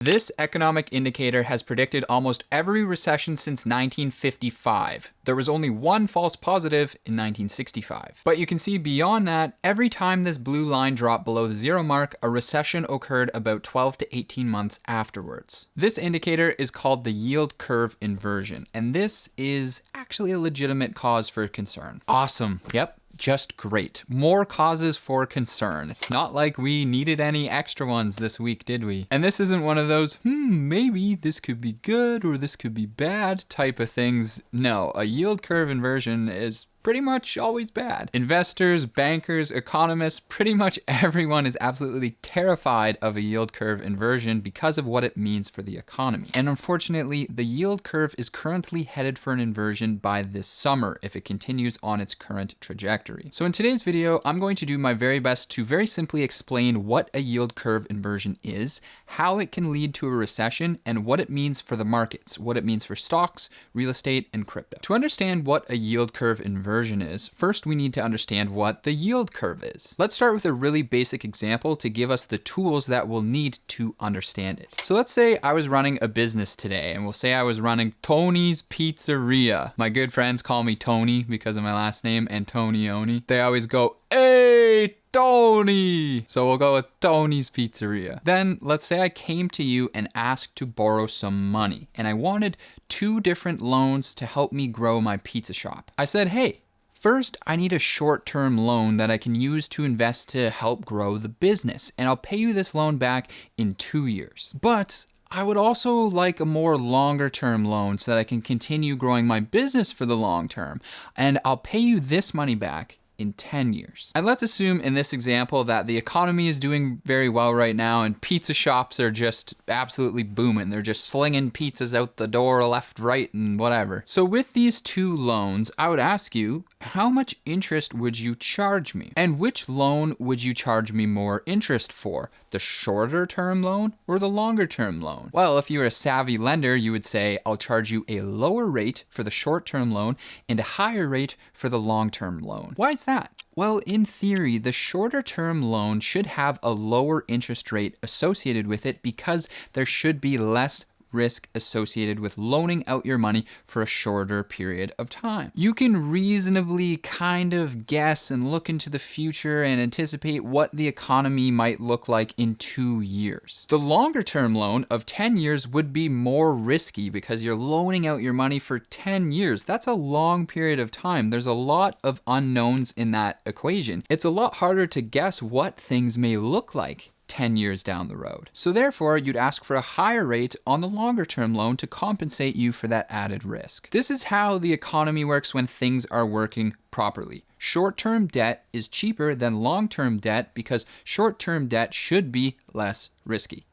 This economic indicator has predicted almost every recession since 1955. There was only one false positive in 1965. But you can see beyond that, every time this blue line dropped below the zero mark, a recession occurred about 12 to 18 months afterwards. This indicator is called the yield curve inversion, and this is actually a legitimate cause for concern. Awesome. Yep. Just great. More causes for concern. It's not like we needed any extra ones this week, did we? And this isn't one of those, maybe this could be good or this could be bad type of things. No, a yield curve inversion is pretty much always bad. Investors, bankers, economists, pretty much everyone is absolutely terrified of a yield curve inversion because of what it means for the economy. And unfortunately, the yield curve is currently headed for an inversion by this summer if it continues on its current trajectory. So in today's video, I'm going to do my very best to very simply explain what a yield curve inversion is, how it can lead to a recession, and what it means for the markets, what it means for stocks, real estate, and crypto. To understand what a yield curve inversion is, first we need to understand what the yield curve is. Let's start with a really basic example to give us the tools that we'll need to understand it. So let's say I was running a business today, and we'll say I was running Tony's Pizzeria. My good friends call me Tony because of my last name, Antonioni. They always go, "Hey, Tony!" So we'll go with Tony's Pizzeria. Then let's say I came to you and asked to borrow some money, and I wanted 2 different loans to help me grow my pizza shop. I said, hey, first, I need a short-term loan that I can use to invest to help grow the business, and I'll pay you this loan back in 2 years. But I would also like a more longer-term loan so that I can continue growing my business for the long term, and I'll pay you this money back in 10 years. And let's assume in this example that the economy is doing very well right now and pizza shops are just absolutely booming. They're just slinging pizzas out the door left, right, and whatever. So with these 2 loans, I would ask you, how much interest would you charge me? And which loan would you charge me more interest for? The shorter term loan or the longer term loan? Well, if you were a savvy lender, you would say, I'll charge you a lower rate for the short term loan and a higher rate for the long term loan. Why is that? Well, in theory, the shorter term loan should have a lower interest rate associated with it because there should be less risk associated with loaning out your money for a shorter period of time. You can reasonably kind of guess and look into the future and anticipate what the economy might look like in 2 years. The longer term loan of 10 years would be more risky because you're loaning out your money for 10 years. That's a long period of time. There's a lot of unknowns in that equation. It's a lot harder to guess what things may look like 10 years down the road. So therefore, you'd ask for a higher rate on the longer term loan to compensate you for that added risk. This is how the economy works when things are working properly. Short-term debt is cheaper than long-term debt because short-term debt should be less risky.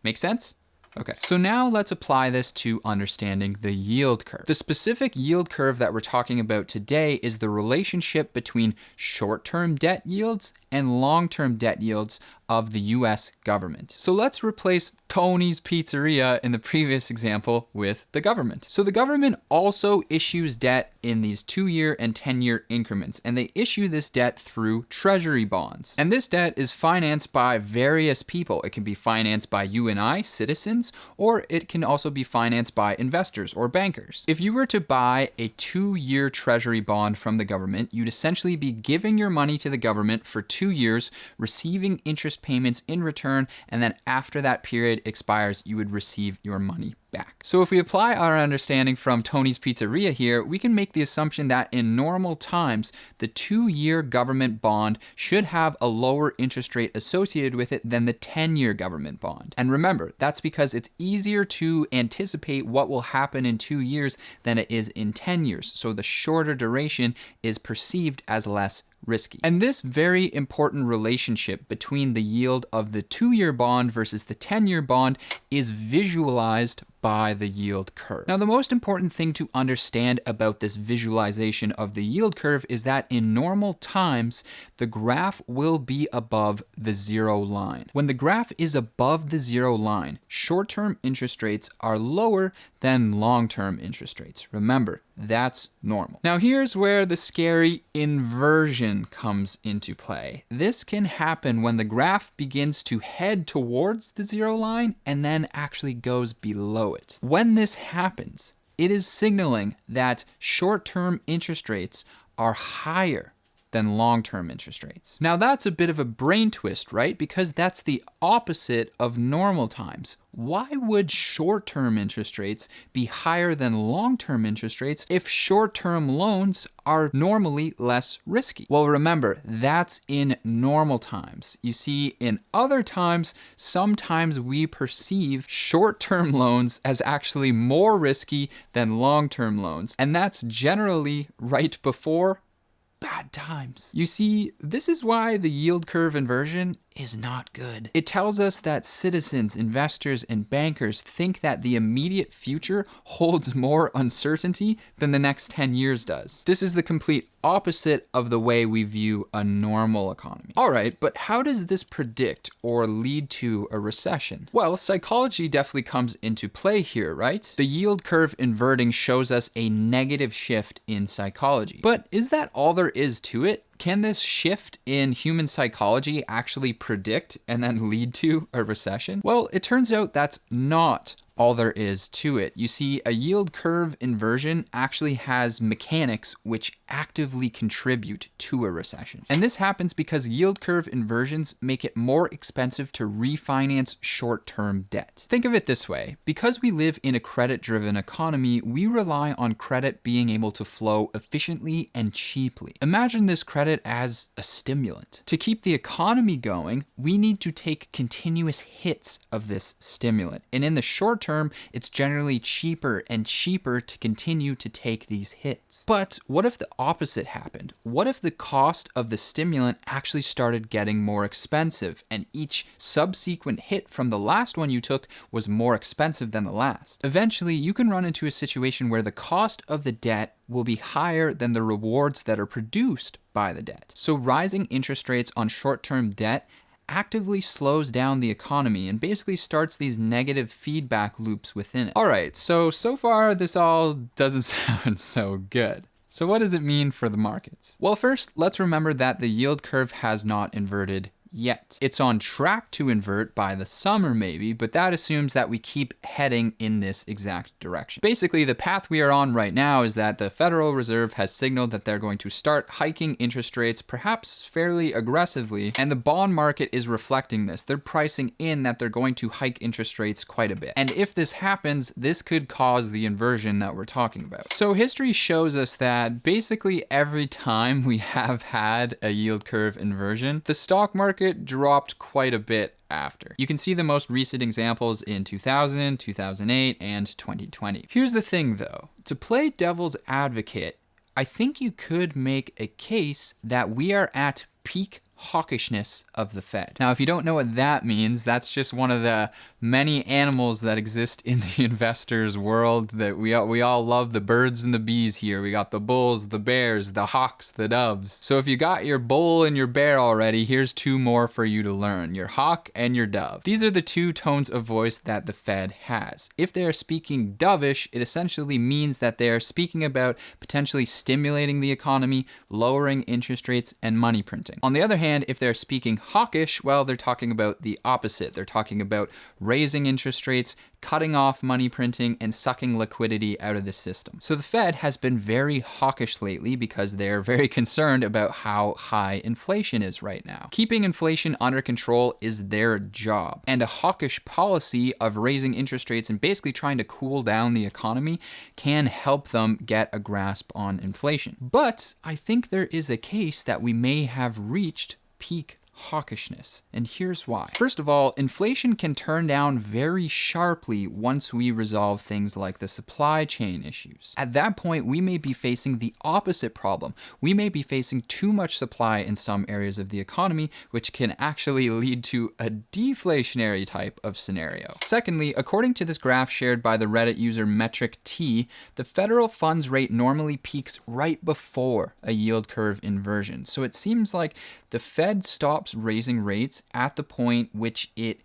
Make sense? Okay, so now let's apply this to understanding the yield curve. The specific yield curve that we're talking about today is the relationship between short-term debt yields and long-term debt yields of the US government. So let's replace Tony's Pizzeria in the previous example with the government. So the government also issues debt in these 2-year and 10-year increments, and they issue this debt through treasury bonds. And this debt is financed by various people. It can be financed by you and I, citizens, or it can also be financed by investors or bankers. If you were to buy a 2-year treasury bond from the government, you'd essentially be giving your money to the government for 2 years, receiving interest payments in return, and then after that period expires, you would receive your money back. So if we apply our understanding from Tony's Pizzeria here, we can make the assumption that in normal times, the 2-year government bond should have a lower interest rate associated with it than the 10-year government bond. And remember, that's because it's easier to anticipate what will happen in 2 years than it is in 10 years. So the shorter duration is perceived as less risky. And this very important relationship between the yield of the 2-year bond versus the 10-year bond is visualized by the yield curve. Now, the most important thing to understand about this visualization of the yield curve is that in normal times, the graph will be above the zero line. When the graph is above the zero line, short-term interest rates are lower than long-term interest rates. Remember, that's normal. Now, here's where the scary inversion comes into play. This can happen when the graph begins to head towards the zero line and then actually goes below it. When this happens, it is signaling that short-term interest rates are higher than long-term interest rates. Now, that's a bit of a brain twist, right? Because that's the opposite of normal times. Why would short-term interest rates be higher than long-term interest rates if short-term loans are normally less risky? Well, remember, that's in normal times. You see, in other times, sometimes we perceive short-term loans as actually more risky than long-term loans, and that's generally right before bad times. You see, this is why the yield curve inversion is not good. It tells us that citizens, investors, and bankers think that the immediate future holds more uncertainty than the next 10 years does. This is the complete opposite of the way we view a normal economy. All right, but how does this predict or lead to a recession? Well, psychology definitely comes into play here, right? The yield curve inverting shows us a negative shift in psychology. But is that all there is to it? Can this shift in human psychology actually predict and then lead to a recession? Well, it turns out that's not all there is to it. You see, a yield curve inversion actually has mechanics which actively contribute to a recession. And this happens because yield curve inversions make it more expensive to refinance short-term debt. Think of it this way. Because we live in a credit-driven economy, we rely on credit being able to flow efficiently and cheaply. Imagine this credit as a stimulant. To keep the economy going, we need to take continuous hits of this stimulant. And in the short term, it's generally cheaper and cheaper to continue to take these hits. But what if the opposite happened? What if the cost of the stimulant actually started getting more expensive and each subsequent hit from the last one you took was more expensive than the last? Eventually, you can run into a situation where the cost of the debt will be higher than the rewards that are produced by the debt. So rising interest rates on short-term debt actively slows down the economy and basically starts these negative feedback loops within it. All right, so far this all doesn't sound so good. So what does it mean for the markets? Well, first, let's remember that the yield curve has not inverted yet. It's on track to invert by the summer maybe, but that assumes that we keep heading in this exact direction. Basically, the path we are on right now is that the Federal Reserve has signaled that they're going to start hiking interest rates, perhaps fairly aggressively, and the bond market is reflecting this. They're pricing in that they're going to hike interest rates quite a bit. And if this happens, this could cause the inversion that we're talking about. So history shows us that basically every time we have had a yield curve inversion, the stock market dropped quite a bit after. You can see the most recent examples in 2000, 2008, and 2020. Here's the thing though, to play devil's advocate, I think you could make a case that we are at peak hawkishness of the Fed. Now, if you don't know what that means, that's just one of the many animals that exist in the investors world that we all love the birds and the bees here. We got the bulls, the bears, the hawks, the doves. So if you got your bull and your bear already, here's two more for you to learn, your hawk and your dove. These are the two tones of voice that the Fed has. If they are speaking dovish, it essentially means that they are speaking about potentially stimulating the economy, lowering interest rates, and money printing. On the other hand, if they're speaking hawkish, well, they're talking about the opposite. They're talking about raising interest rates, cutting off money printing, and sucking liquidity out of the system. So the Fed has been very hawkish lately because they're very concerned about how high inflation is right now. Keeping inflation under control is their job. And a hawkish policy of raising interest rates and basically trying to cool down the economy can help them get a grasp on inflation. But I think there is a case that we may have reached peak hawkishness. And here's why. First of all, inflation can turn down very sharply once we resolve things like the supply chain issues. At that point, we may be facing the opposite problem. We may be facing too much supply in some areas of the economy, which can actually lead to a deflationary type of scenario. Secondly, according to this graph shared by the Reddit user Metric T, the federal funds rate normally peaks right before a yield curve inversion. So it seems like the Fed stops raising rates at the point which it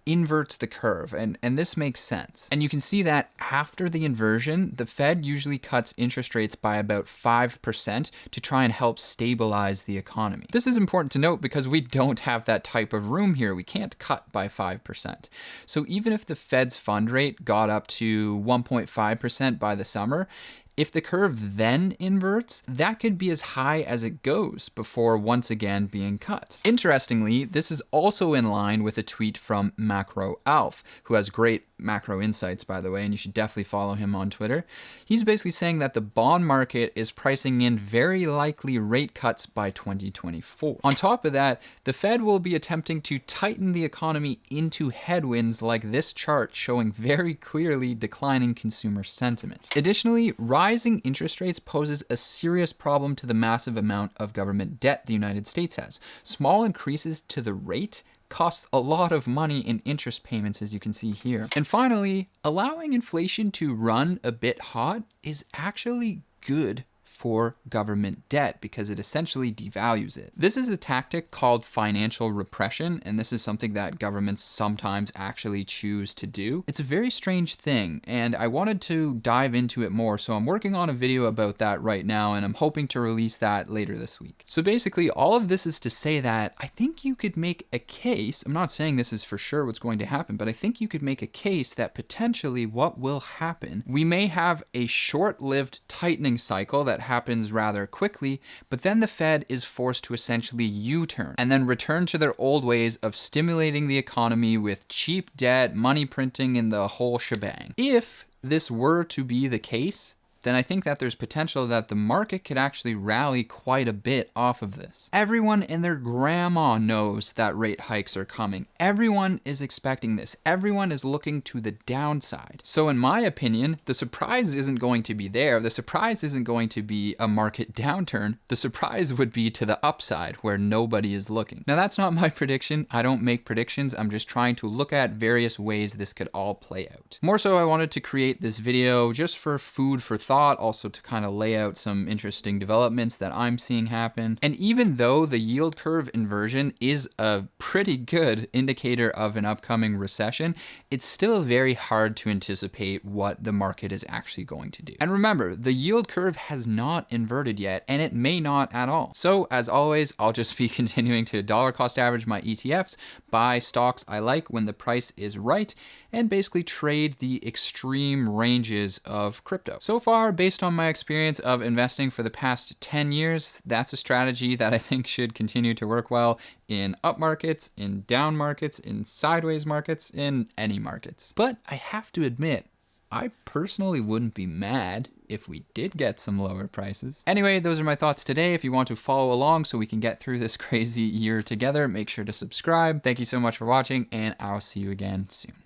inverts the curve, and this makes sense. And you can see that after the inversion, the Fed usually cuts interest rates by about 5% to try and help stabilize the economy. This is important to note because we don't have that type of room here. We can't cut by 5%. So even if the Fed's fund rate got up to 1.5% by the summer, if the curve then inverts, that could be as high as it goes before once again being cut. Interestingly, this is also in line with a tweet from Macro Alf, who has great macro insights, by the way, and you should definitely follow him on Twitter. He's basically saying that the bond market is pricing in very likely rate cuts by 2024. On top of that, the Fed will be attempting to tighten the economy into headwinds like this chart showing very clearly declining consumer sentiment. Additionally, rising interest rates poses a serious problem to the massive amount of government debt the United States has. Small increases to the rate costs a lot of money in interest payments, as you can see here. And finally, allowing inflation to run a bit hot is actually good for government debt because it essentially devalues it. This is a tactic called financial repression, and this is something that governments sometimes actually choose to do. It's a very strange thing, and I wanted to dive into it more, so I'm working on a video about that right now, and I'm hoping to release that later this week. So basically, all of this is to say that I think you could make a case, I'm not saying this is for sure what's going to happen, but I think you could make a case that potentially what will happen, we may have a short-lived tightening cycle that happens rather quickly, but then the Fed is forced to essentially U-turn and then return to their old ways of stimulating the economy with cheap debt, money printing, and the whole shebang. If this were to be the case, then I think that there's potential that the market could actually rally quite a bit off of this. Everyone and their grandma knows that rate hikes are coming. Everyone is expecting this. Everyone is looking to the downside. So in my opinion, the surprise isn't going to be there. The surprise isn't going to be a market downturn. The surprise would be to the upside where nobody is looking. Now that's not my prediction. I don't make predictions. I'm just trying to look at various ways this could all play out. More so, I wanted to create this video just for food for thought, also to kind of lay out some interesting developments that I'm seeing happen. And even though the yield curve inversion is a pretty good indicator of an upcoming recession, it's still very hard to anticipate what the market is actually going to do. And remember, the yield curve has not inverted yet, and it may not at all. So as always, I'll just be continuing to dollar cost average my ETFs, buy stocks I like when the price is right, and basically trade the extreme ranges of crypto. So far, based on my experience of investing for the past 10 years, that's a strategy that I think should continue to work well in up markets, in down markets, in sideways markets, in any markets. But I have to admit, I personally wouldn't be mad if we did get some lower prices. Anyway, those are my thoughts today. If you want to follow along so we can get through this crazy year together, make sure to subscribe. Thank you so much for watching, and I'll see you again soon.